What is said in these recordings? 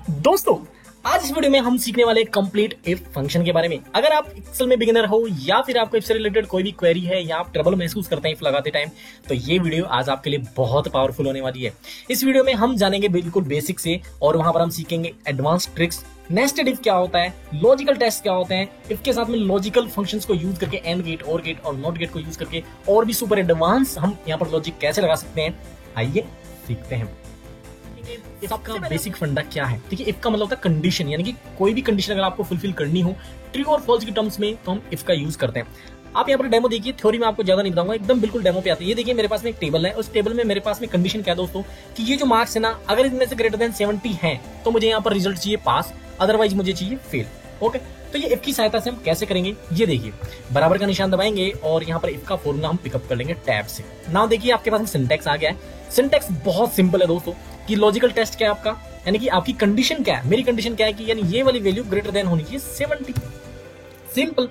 दोस्तों, आज इस वीडियो में हम सीखने वाले कंप्लीट इफ फंक्शन के बारे में। अगर आप एक्सेल में बिगिनर हो या फिर आपको इफ से रिलेटेड कोई भी क्वेरी है या आप ट्रबल महसूस करते हैं इफ लगाते टाइम, तो ये वीडियो आज आपके लिए बहुत पावरफुल होने वाली है। इस वीडियो में हम जानेंगे बिल्कुल बेसिक से और वहां पर हम सीखेंगे एडवांस ट्रिक्स, नेस्टेड इफ क्या होता है, लॉजिकल टेस्ट क्या होते हैं, इफ के साथ में लॉजिकल फंक्शंस को यूज करके एंड गेट और नॉट गेट को यूज करके और भी सुपर एडवांस हम यहाँ पर लॉजिक कैसे लगा सकते हैं। आइए सीखते हैं। इफ का बेसिक फंडा क्या है? देखिए, इफ का मतलब होता है कंडीशन, यानी कि कोई भी कंडीशन अगर आपको फुलफिल करनी हो ट्रू और फॉल्स की टर्म्स में, तो हम इफ का यूज करते हैं। आप यहाँ पर डेमो देखिए, थ्योरी में आपको ज्यादा नहीं बताऊंगा, एकदम बिल्कुल डेमो पे आते हैं। ये देखिए, मेरे पास में एक टेबल है, उस टेबल में मेरे पास में कंडीशन क्या है दोस्तों कि ये जो मार्क्स है ना, अगर इनमें से ग्रेटर देन 70 है तो मुझे यहाँ पर रिजल्ट चाहिए पास, अदरवाइज मुझे चाहिए फेल। ओके, तो ये इफ की सहायता से हम कैसे करेंगे, ये देखिए, बराबर का निशान दबाएंगे और यहाँ पर इफ का फॉर्मूला हम पिकअप कर लेंगे टैब से। नाउ देखिए, आपके पास में सिंटैक्स आ गया है। सिंटैक्स बहुत सिंपल है दोस्तों कि लॉजिकल टेस्ट क्या है आपका, यानी कि आपकी कंडीशन क्या है। मेरी कंडीशन क्या है कि यानी ये वाली वैल्यू ग्रेटर देन होनी चाहिए 70, सिंपल।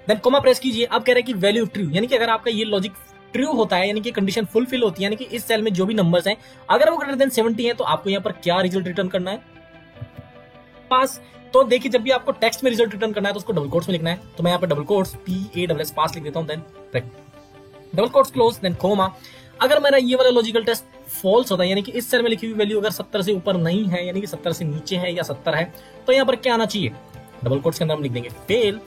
देन कोमा प्रेस कीजिए। अब कह रहे हैं कि वैल्यू ट्रू, यानी कि अगर आपका ये लॉजिक ट्रू होता है, यानी कि कंडीशन फुलफिल होती है, यानी कि इस सेल में जो भी नंबर्स हैं अगर वो ग्रेटर देन 70 है, तो आपको यहाँ पर क्या रिजल्ट रिटर्न करना है, पास। तो देखिए, जब भी आपको टेक्स्ट में रिजल्ट रिटर्न करना है तो उसको डबल कोट्स में लिखना है। तो मैं यहाँ पर डबल कोट्स PASS पास लिख देता हूँ, then double quotes close, then comma. अगर मेरा ये वाला लॉजिकल टेस्ट फॉल्स होता है, यानी कि इस सेल में लिखी हुई वैल्यू अगर 70 से ऊपर नहीं है, यानी कि 70 से नीचे है या 70 है, तो यहाँ पर क्या आना चाहिए, डबल कोट्स के अंदर हम लिख देंगे fail,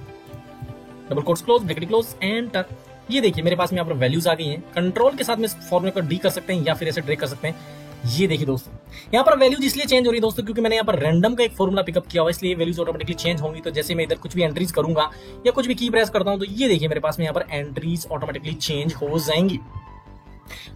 double quotes close, bracket close, enter. ये देखिए, मेरे पास में यहाँ पर वैल्यूज आ गई हैं। कंट्रोल के साथ में फॉर्मूले को डी कर सकते हैं या फिर ऐसे ड्रैग कर सकते हैं। ये देखिए दोस्तों, यहाँ पर वैल्यूज इसलिए चेंज हो रही है दोस्तों क्योंकि मैंने यहाँ पर रैंडम का एक फॉर्मूला पिकअप किया हुआ, इसलिए वैल्यूज ऑटोमेटिकली चेंज होंगी। तो जैसे मैं इधर कुछ भी एंट्रीज करूंगा या कुछ भी की प्रेस करता हूं, तो ये देखिए, मेरे पास में यहाँ पर एंट्रीज ऑटोमेटिकली चेंज हो जाएंगी।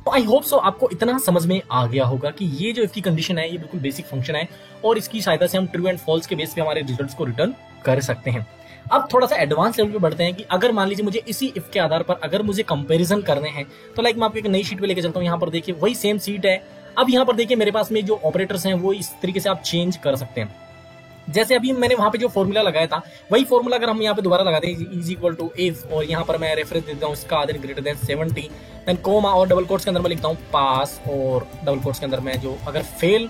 तो आई होप सो आपको इतना समझ में आ गया होगा कि ये जो इफ की कंडीशन है ये बिल्कुल बेसिक फंक्शन है और इसकी सहायता से हम ट्रू एंड फॉल्स के बेस पे हमारे रिजल्ट्स को रिटर्न कर सकते हैं। अब थोड़ा सा एडवांस लेवल पे बढ़ते हैं कि अगर मान लीजिए मुझे इसी इफ के आधार पर अगर मुझे कंपैरिजन करने हैं, तो लाइक मैं आपको एक नई शीट पे लेके चलता हूँ। यहाँ पर देखिए, वही सेम शीट है। अब यहाँ पर देखिए, मेरे पास में जो ऑपरेटर्स हैं वो इस तरीके से आप चेंज कर सकते हैं। जैसे अभी मैंने वहां पे जो फॉर्मूला लगाया था, वही फॉर्मूला अगर हम यहाँ पे दोबारा लगाते हैं, इज इक्वल टू इफ, और यहाँ पर मैं रेफरेंस देता हूँ इसका then greater than 70, then comma और डबल कोट्स के अंदर मैं लिखता हूँ पास, और डबल कोट्स के अंदर मैं जो अगर फेल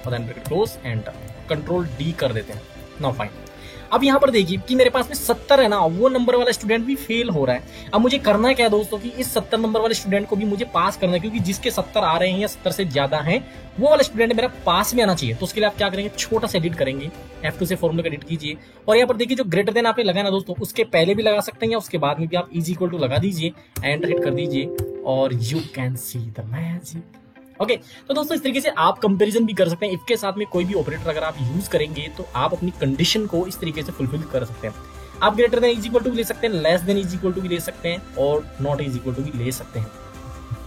और then bracket close, enter, control D कर देते हैं। Now fine. अब यहाँ पर देखिए कि मेरे पास में 70 है ना, वो नंबर वाला स्टूडेंट भी फेल हो रहा है। अब मुझे करना क्या है दोस्तों कि इस 70 नंबर वाले स्टूडेंट को भी मुझे पास करना है, क्योंकि जिसके 70 आ रहे हैं या 70 से ज्यादा हैं वो वाला स्टूडेंट मेरा पास में आना चाहिए। तो उसके लिए आप क्या करेंगे, छोटा सा एडिट करेंगे, F2 से फॉर्मूला का एडिट कीजिए और यहाँ पर देखिए जो ग्रेटर देन आपने लगाया ना दोस्तों, उसके पहले भी लगा सकते हैं या उसके बाद में भी आप इज इक्वल टू लगा दीजिए, एंटर हिट कर दीजिए और you can see the magic. Okay, तो दोस्तों इस तरीके से आप कंपैरिजन भी कर सकते हैं। इफ के साथ में कोई भी ऑपरेटर अगर आप यूज करेंगे तो आप अपनी कंडीशन को इस तरीके से फुलफिल कर सकते हैं। आप greater than is equal to भी ले सकते हैं, less than is equal to भी ले सकते हैं और नॉट इज इक्वल टू भी ले सकते हैं।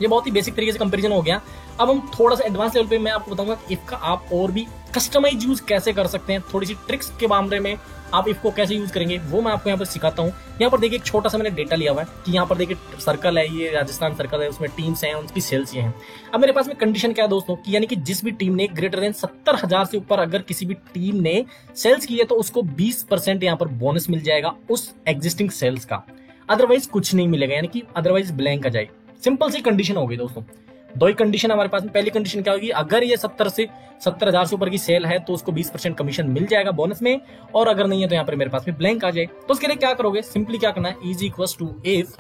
ये बहुत ही बेसिक तरीके से कंपैरिजन हो गया। अब हम थोड़ा सा एडवांस लेवल पे मैं आपको बताऊंगा कि इफ का आप और भी कस्टमाइज यूज कैसे कर सकते हैं। थोड़ी सी ट्रिक्स के मामले में आप इफ को कैसे यूज करेंगे वो मैं आपको यहाँ पर सिखाता हूँ। यहाँ पर देखिए, एक छोटा सा मैंने डेटा लिया हुआ है कि यहाँ पर देखिए सर्कल है, ये राजस्थान सर्कल है, उसमें टीम्स हैं, उनकी सेल्स ये हैं। अब मेरे पास में कंडीशन क्या है दोस्तों कि यानी कि जिस भी टीम ने ग्रेटर देन 70,000 से ऊपर अगर किसी भी टीम ने सेल्स की है तो उसको 20% यहाँ पर बोनस मिल जाएगा उस एग्जिस्टिंग सेल्स का, अदरवाइज कुछ नहीं मिलेगा, यानी कि अदरवाइज ब्लैंक आ जाएगी। सिंपल सी कंडीशन हो गई दोस्तों। दो ही कंडीशन हमारे पास में। पहली कंडीशन क्या होगी, अगर ये 70,000 से ऊपर की सेल है तो उसको 20% कमीशन मिल जाएगा बोनस में, और अगर नहीं है तो यहाँ पर मेरे पास में ब्लैंक आ जाए। तो उसके लिए क्या करोगे, सिंपली क्या करना है, इज इक्वल टू इफ,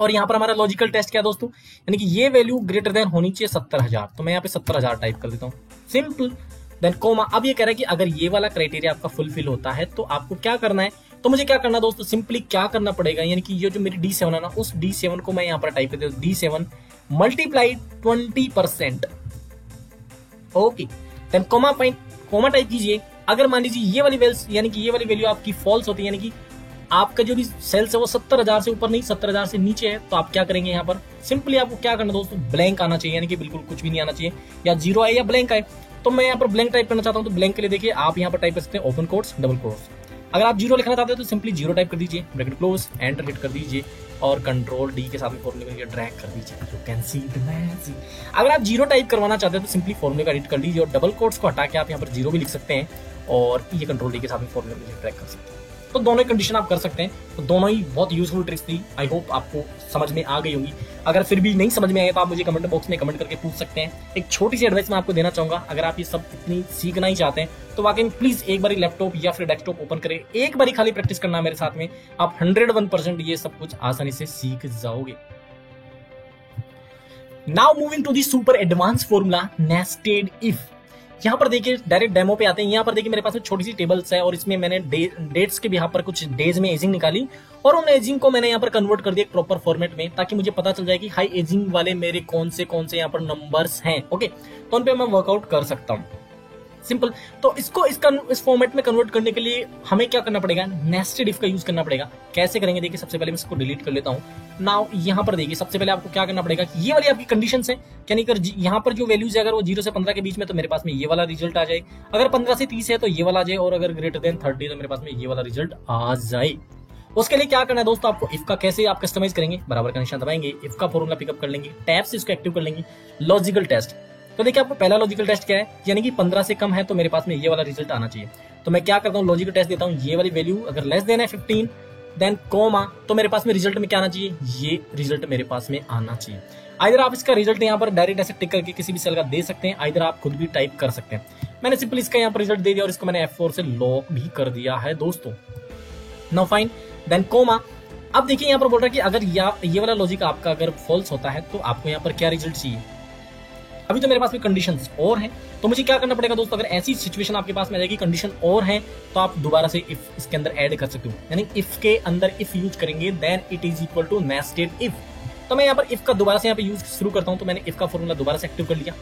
और यहाँ पर हमारा लॉजिकल टेस्ट क्या दोस्तों, यानी कि ये वैल्यू ग्रेटर देन होनी चाहिए 70,000, तो मैं यहाँ पे 70,000 टाइप कर देता हूँ, सिंपल, देन कोमा। अब ये कह रहा है कि अगर ये वाला क्राइटेरिया आपका फुलफिल होता है तो आपको क्या करना है, तो मुझे क्या करना दोस्तों, सिंपली क्या करना पड़ेगा, यानी कि ये जो मेरी D7 है ना, उस D7 को मैं यहाँ पर टाइप कर देता हूँ, D7 multiplied 20%। Okay, then comma point, comma type कीजिए। अगर मान लीजिए ये वाली वैल्यू, यानी कि ये वाली वैल्यू आपकी फॉल्स होती है, यानी कि आपका जो भी सेल्स है वो 70,000 से ऊपर नहीं 70,000 से नीचे है, तो आप क्या करेंगे, यहाँ पर सिंपली आपको क्या करना दोस्तों, ब्लैंक आना चाहिए, यानी कि बिल्कुल कुछ भी नहीं आना चाहिए, या जीरो आए या ब्लैंक आए। तो मैं यहाँ पर ब्लैंक टाइप करना चाहता हूँ, तो ब्लैंक के लिए देखिए आप यहाँ पर टाइप कर सकते हैं ओपन कोट्स डबल कोट्स। अगर आप जीरो लिखना चाहते हैं तो सिंपली जीरो टाइप कर दीजिए, ब्रैकेट क्लोज, एंटर हिट कर दीजिए और कंट्रोल डी के साथ में फॉर्मूले को ड्रैग कर दीजिए। You can see the magic. अगर आप जीरो टाइप करवाना चाहते हैं तो सिंपली फॉर्मूले का एडिट कर लीजिए और डबल कोट्स को हटा के आप यहाँ पर जीरो भी लिख सकते हैं और ये कंट्रोल डी के साथ में फॉर्मूले को ड्रैग कर सकते हैं। तो दोनों ही कंडीशन आप कर सकते हैं। तो दोनों ही बहुत यूजफुल ट्रिक्स थी। आई होप आपको समझ में आ गई होगी। अगर फिर भी नहीं समझ में आए तो आप मुझे कमेंट बॉक्स में कमेंट करके पूछ सकते हैं। एक छोटी सी एडवाइस मैं आपको देना चाहूंगा, अगर आप ये सब इतनी सीखना ही चाहते हैं तो वाकई में प्लीज एक बार लैपटॉप या फिर डेस्कटॉप ओपन करें, एक बार खाली प्रैक्टिस करना मेरे साथ में, आप 101% ये सब कुछ आसानी से सीख जाओगे। Now moving to the super advance formula nested if. यहाँ पर देखिए डायरेक्ट डेमो पे आते हैं। यहाँ पर देखिए मेरे पास में छोटी सी टेबल्स है और इसमें मैंने डेट्स के भी यहाँ पर कुछ डेज में एजिंग निकाली और उन एजिंग को मैंने यहाँ पर कन्वर्ट कर दिया एक प्रॉपर फॉर्मेट में, ताकि मुझे पता चल जाए कि हाई एजिंग वाले मेरे कौन से यहाँ पर नंबर्स हैं। ओके, तो उन पे मैं वर्कआउट कर सकता हूँ। सिंपल। तो इस फॉर्मेट में कन्वर्ट करने के लिए हमें क्या करना पड़ेगा, नेस्टेड इफ का यूज करना पड़ेगा। कैसे करेंगे देखिए, सबसे पहले मैं इसको डिलीट कर लेता हूं। नाउ यहाँ पर देखिए सबसे पहले आपको क्या करना पड़ेगा, ये वाली आपकी कंडीशंस है, यानी कि यहाँ पर जो वैल्यूज है अगर वो 0 से 15 के बीच में तो मेरे पास में ये वाला रिजल्ट आ जाए, अगर 15 से 30 है तो ये वाला आ जाए, और अगर ग्रेटर देन 30 तो मेरे पास में ये वाला रिजल्ट आ जाए। उसके लिए क्या करना है दोस्तों, आपको इफ का कैसे आप कस्टमाइज करेंगे, बराबर का निशान दबाएंगे, इफ का फॉर्मूला पिकअप कर लेंगे, टैब से इसको एक्टिव कर लेंगे, लॉजिकल टेस्ट। तो देखिए आपको पहला लॉजिकल टेस्ट क्या है, यानी कि 15 से कम है तो मेरे पास में ये वाला रिजल्ट आना चाहिए। तो मैं क्या करता हूँ, लॉजिकल टेस्ट देता हूँ, ये वाली वैल्यू अगर लेस देन है 15 देन कोमा, तो मेरे पास में रिजल्ट में क्या आना चाहिए, ये रिजल्ट मेरे पास में आना चाहिए। आइदर आप इसका रिजल्ट यहाँ पर डायरेक्ट ऐसे टिक करके किसी भी सेल का दे सकते हैं, आइदर आप खुद भी टाइप कर सकते हैं। मैंने सिंपल इसका यहाँ पर रिजल्ट दे दिया और इसको मैंने F4 से लॉक भी कर दिया है दोस्तों। Now fine, then comma. अब देखिए यहाँ पर बोल रहा है कि अगर ये वाला लॉजिक आपका अगर फॉल्स होता है तो आपको यहाँ पर क्या रिजल्ट चाहिए। अभी तो मेरे पास में कंडीशंस और हैं, तो मुझे क्या करना पड़ेगा दोस्तों, अगर ऐसी सिचुएशन आपके पास में आ जाएगी कंडीशन और है तो आप दोबारा से इफ इसके अंदर ऐड कर सकते हो, यानी इफ के अंदर इफ यूज करेंगे then it is equal to nested if. तो मैं यहाँ पर इफ का दोबारा से यहाँ पे यूज शुरू करता हूँ, तो मैंने इफ का फॉर्मूला दोबारा से एक्टिव कर लिया।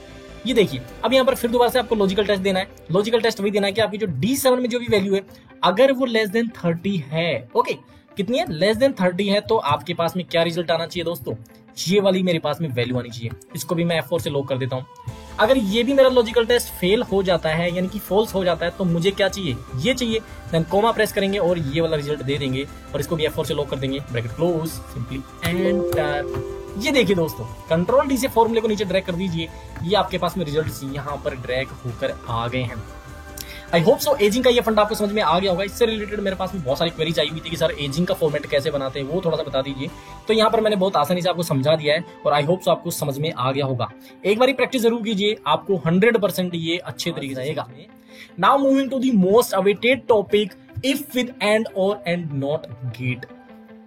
ये देखिए अब यहाँ पर फिर दोबारा से आपको लॉजिकल टेस्ट देना है। लॉजिकल टेस्ट वही देना है कि आपकी जो D7 में जो भी वैल्यू है अगर वो लेस देन 30 है, ओके कितनी है, लेस देन 30 है, तो आपके पास में क्या रिजल्ट आना चाहिए दोस्तों, ये वाली मेरे पास में वैल्यू आनी चाहिए। इसको भी मैं F4 से लॉक कर देता हूं। अगर ये भी मेरा लॉजिकल टेस्ट फेल हो जाता है यानी कि फॉल्स हो जाता है तो मुझे क्या चाहिए, ये चाहिए। देन कोमा प्रेस करेंगे और ये वाला रिजल्ट दे देंगे और इसको भी F4 से लॉक कर देंगे, ब्रैकेट क्लोज, सिंपली एंटर। ये देखिए दोस्तों, कंट्रोल डी से फॉर्मूले को नीचे ड्रैग कर दीजिए, ये आपके पास में रिजल्ट्स यहाँ पर ड्रैग होकर आ गए हैं। आई होप सो एजिंग का ये फंड आपको समझ में आ गया होगा। इससे रिलेटेड मेरे पास में बहुत सारी क्वेरीज आई हुई थी कि सर एजिंग का फॉर्मेट कैसे बनाते हैं, वो थोड़ा सा बता दीजिए। तो यहाँ पर मैंने बहुत आसानी से आपको समझा दिया है और आई होप सो आपको समझ में आ गया होगा। एक बार प्रैक्टिस जरूर कीजिए, आपको 100% ये अच्छे तरीके से आएगा। Now moving to the most awaited topic, if with and और एंड नॉट गेट।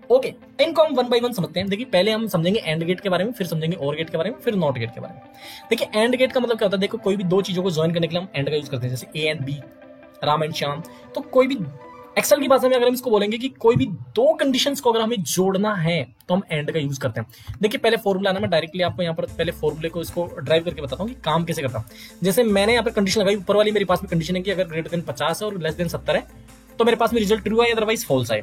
ओके, इनको हम 1 बाय 1 समझते हैं। देखिए पहले हम समझेंगे एंड गेट के बारे में, फिर समझेंगे और गेट के बारे में, फिर नॉट गेट के बारे में। देखिए एंड गेट का मतलब क्या होता है, देखो कोई भी दो चीजों को ज्वाइन करने के लिए हम एंड का यूज करते हैं, जैसे A and B, Ram and Shyam. तो कोई भी एक्सेल की भाषा में अगर हम इसको बोलेंगे कि कोई भी दो कंडीशंस को अगर हमें जोड़ना है तो हम एंड का यूज करते हैं। देखिए पहले फॉर्मूला ना, मैं डायरेक्टली आपको यहाँ पर पहले फॉर्मूले को इसको ड्राइव करके बताता हूँ कि काम कैसे करता हूँ। जैसे मैंने यहाँ पर कंडीशन लगाई, ऊपर वाली मेरे पास में कंडीशन है कि अगर ग्रेटर देन 50 है और लेस देन 70 है तो मेरे पास में रिजल्ट ट्रू है, अदरवाइज फॉल्स है।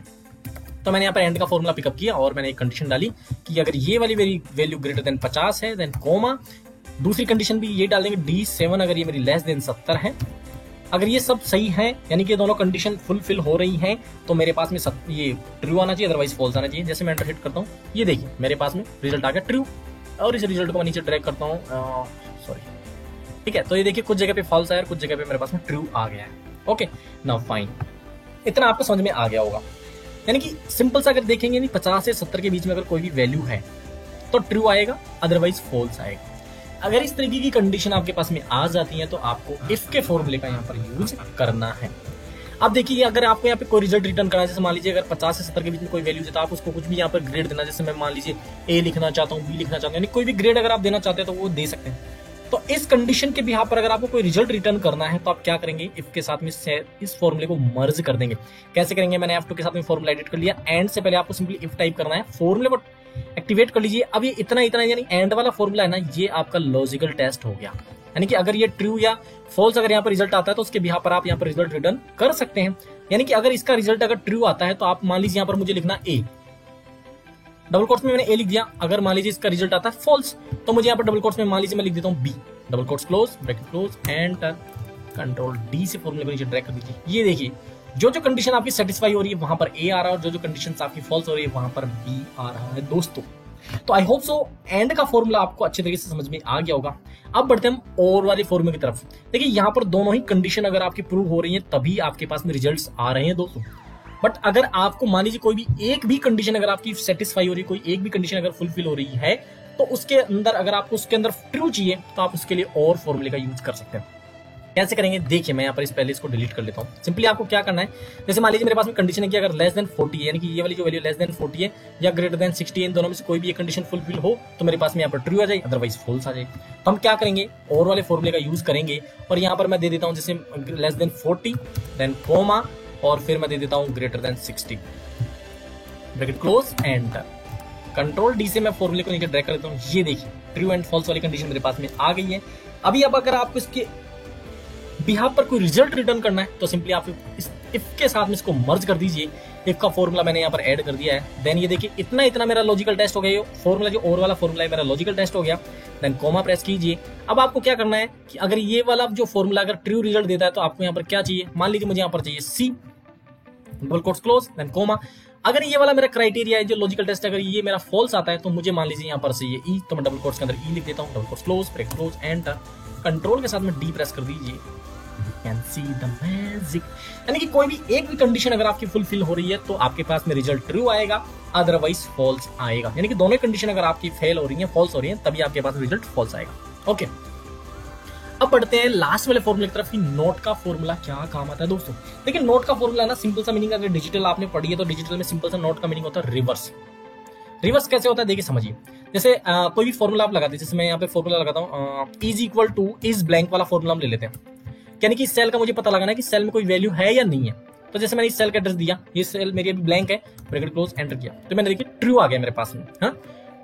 तो मैंने यहाँ पर एंड का फॉर्मूला पिकअप किया और मैंने एक कंडीशन डाली कि अगर ये वाली मेरी वैल्यू ग्रेटर देन 50 है देन कोमा, दूसरी कंडीशन भी ये डालेंगे D7 अगर ये मेरी लेस देन 70 है। अगर ये सब सही है यानी कि दोनों कंडीशन फुलफिल हो रही हैं तो मेरे पास में ये ट्रू आना चाहिए, अदरवाइज फॉल्स आना चाहिए। जैसे मैं एंटर हिट करता हूँ, ये देखिए मेरे पास में रिजल्ट आ गया ट्रू, और इस रिजल्ट को मैं नीचे ड्रैग करता हूँ, सॉरी ठीक है। तो ये देखिए कुछ जगह पे फॉल्स आया और कुछ जगह पे मेरे पास में ट्रू आ गया है। ओके नाउ फाइन, इतना आपको समझ में आ गया होगा। यानी कि सिंपल सा अगर देखेंगे नहीं 50 से 70 के बीच में अगर कोई भी वैल्यू है तो ट्रू आएगा, अदरवाइज फॉल्स आएगा। अगर इस तरीके की कंडीशन आपके पास में आ जाती है तो आपको इफ के फॉर्मूले का यहाँ पर यूज करना है। अब देखिए अगर आपको यहाँ पे कोई रिजल्ट रिटर्न करना है, जैसे मान लीजिए अगर 50 से 70 के बीच में कोई वैल्यू है तो आप उसको कुछ भी यहाँ पर ग्रेड देना, जैसे मैं मान लीजिए ए लिखना चाहता हूँ, बी लिखना चाहता हूँ, यानी कोई भी ग्रेड अगर आप देना चाहते हैं तो वो दे सकते हैं। तो इस कंडीशन के बिहाफ पर अगर आपको कोई रिजल्ट रिटर्न करना है तो आप क्या करेंगे, इफ के साथ में इस फॉर्मूले को मर्ज कर देंगे। कैसे करेंगे, मैंने F2 के साथ में फॉर्मूला एडिट कर लिया, एंड से पहले आपको सिंपली इफ टाइप करना है, फॉर्मूले को एक्टिवेट कर लीजिए। अब ये इतना यानी एंड वाला फॉर्मूला है ना, ये आपका लॉजिकल टेस्ट हो गया। यानी कि अगर ये ट्रू या फॉल्स अगर यहाँ पर रिजल्ट आता है तो उसके बिहाफ पर आप यहाँ पर रिजल्ट रिटर्न कर सकते हैं। यानी कि अगर इसका रिजल्ट अगर ट्रू आता है तो आप मान लीजिए यहाँ पर मुझे लिखना ए, डबल कोट्स में मैंने ए लिख दिया। अगर मान लीजिए इसका रिजल्ट आता है फॉल्स तो मुझे यहाँ पर डबल कोट्स में मान लीजिए मैं लिख देता हूँ B, double quotes close, bracket close, enter, control D से फॉर्मूले को नीचे ड्रैग कर दीजिए। ये देखिए जो कंडीशन आपकी सेटिस्फाई हो रही है वहां पर ए आ रहा है और जो कंडीशन आपकी फॉल्स हो रही है वहां पर बी आ रहा है दोस्तों। तो आई होप सो एंड का फॉर्मूला आपको अच्छे तरीके से समझ में आ गया होगा। अब बढ़ते हम और वाले फॉर्मूले की तरफ। देखिए यहाँ पर दोनों ही कंडीशन अगर आपकी प्रूव हो रही है तभी आपके पास में रिजल्ट्स आ रहे हैं दोस्तों। बट अगर आपको मान लीजिए कोई भी एक भी कंडीशन अगर आपकी सेटिस्फाई हो रही है, कोई एक भी कंडीशन अगर फुलफिल हो रही है, तो उसके अंदर अगर आपको उसके अंदर ट्रू चाहिए तो आप उसके लिए और फॉर्मूले का यूज कर सकते हैं। कैसे करेंगे देखिए, मैं यहाँ पर इस पहले इसको डिलीट कर लेता हूँ। सिंपली आपको क्या करना है, जैसे मान लीजिए मेरे पास में कंडीशन है कि अगर लेस देन 40 है, यानी कि ये वाली जो वैल्यू लेस देन 40 है या ग्रेटर देन 60 है, इन दोनों में से कोई भी एक कंडीशन फुलफिल हो तो मेरे पास में यहाँ पर ट्रू आ जाए, अदरवाइज फॉल्स आ जाए। तो हम क्या करेंगे, और वाले फॉर्मूले का यूज करेंगे और यहाँ पर मैं दे देता हूँ जैसे लेस देन 40 देन कोमा और फिर मैं दे देता हूँ greater than 60, bracket close enter. Control D से मैं फॉर्मूले को नीचे ड्रैग कर लेता हूँ। ये देखिए ट्रू एंड फॉल्स वाली कंडीशन मेरे पास में आ गई है। अभी अब अगर आपको इसके बिहाफ पर कोई रिजल्ट रिटर्न करना है तो सिंपली आप इस इफ के साथ में इसको मर्ज कर दीजिए। इफ का फॉर्मूला मैंने यहाँ पर ऐड कर दिया है। देन ये देखिए इतना मेरा लॉजिकल टेस्ट हो गया, फॉर्मूला जो और वाला फॉर्मूला है मेरा लॉजिकल टेस्ट हो गया। देन कोमा प्रेस कीजिए। अब आपको क्या करना है कि अगर ये वाला जो फॉर्मूला अगर ट्रू रिजल्ट देता है तो आपको यहाँ पर क्या चाहिए, मान लीजिए मुझे यहाँ पर चाहिए C, double quotes close then comma. अगर ये वाला मेरा क्राइटेरिया है जो लॉजिकल टेस्ट है, अगर ये मेरा फॉल्स आता है तो मुझे मान लीजिए यहाँ पर चाहिए ई, तो मैं डबल कोट्स के अंदर ई लिख देता हूँ, double quotes close break close enter. Control के साथ में डी प्रेस कर दीजिए। कैन सी द मैजिक, यानी कि कोई भी एक भी कंडीशन अगर आपकी फुलफिल हो रही है तो आपके पास में रिजल्ट ट्रू आएगा, अदरवाइज फॉल्स आएगा। यानी कि दोनों कंडीशन अगर आपकी फेल हो रही है, फॉल्स हो रही है, तभी आपके पास रिजल्ट फॉल्स आएगा। ओके, अब बढ़ते हैं लास्ट वाले फॉर्मूले की तरफ कि नोट का फॉर्मूला क्या काम आता है। दोस्तों देखिए नोट का फॉर्मूला ना सिंपल सा मीनिंग, अगर डिजिटल आपने पढ़ी है तो डिजिटल में सिंपल सा नोट का मीनिंग होता है रिवर्स। रिवर्स कैसे होता है देखिए समझिए, जैसे कोई भी फॉर्मूला आप लगाते हैं, जैसे मैं यहाँ पे फॉर्मूला लगाता हूँ is equal two is blank वाला फॉर्मूला हम ले लेते हैं। यानी कि सेल का मुझे पता लगाना है कि सेल में कोई वैल्यू है या नहीं है। तो जैसे मैंने इस सेल का एड्रेस दिया, ये सेल मेरी अभी ब्लैंक है, ब्रैकेट क्लोज एंटर किया तो मैंने देखिए ट्रू आ गया मेरे पास में। हाँ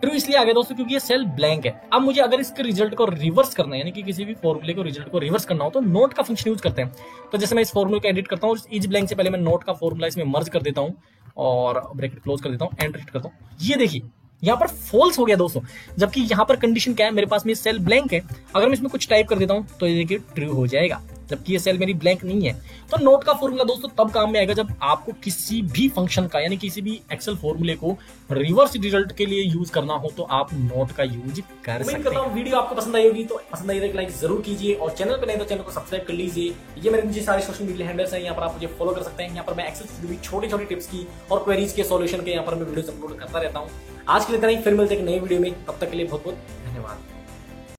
ट्रू इसलिए आ गया दोस्तों क्योंकि ये सेल ब्लैंक है। अब मुझे अगर इसके रिजल्ट को रिवर्स करना है, यानी कि किसी भी फॉर्मूले को रिजल्ट को रिवर्स करना हो तो नोट का फंक्शन यूज करते हैं। तो जैसे मैं इस फॉर्मूले को एडिट करता हूँ, इज ब्लैंक से पहले मैं नोट का फॉर्मूला इसमें मर्ज कर देता हूँ और ब्रैकेट क्लोज कर देता हूँ, एंटर हिट करता हूँ। ये देखिए यहाँ पर फॉल्स हो गया दोस्तों, जबकि यहाँ पर कंडीशन क्या है, मेरे पास में सेल ब्लैंक है। अगर मैं इसमें कुछ टाइप कर देता हूँ तो ये देखिए ट्रू हो जाएगा, जबकि ये सेल मेरी ब्लैंक नहीं है। तो नोट का फॉर्मूला दोस्तों तब काम में आएगा जब आपको किसी भी फंक्शन का, यानी किसी भी एक्सेल फॉर्मूले को रिवर्स रिजल्ट के लिए यूज करना हो तो आप नोट का यूज कर सकते हैं। करता हूं वीडियो आपको पसंद आई होगी, तो पसंद आई तो लाइक जरूर कीजिए और चैनल पे नहीं तो चैनल को सब्सक्राइब कर लीजिए। ये मेरे नीचे सारे सोशल मीडिया हैंडल्स हैं, यहाँ पर आप मुझे फॉलो कर सकते हैं। यहाँ पर मैं एक्सेल से जुड़ी छोटी टिप्स की और क्वेरीज के सॉल्यूशन के यहाँ पर मैं वीडियोस अपलोड करता रहता हूँ। आज के लिए इतना ही, फिर मिलते हैं एक नई वीडियो में, तब तक के लिए बहुत बहुत धन्यवाद।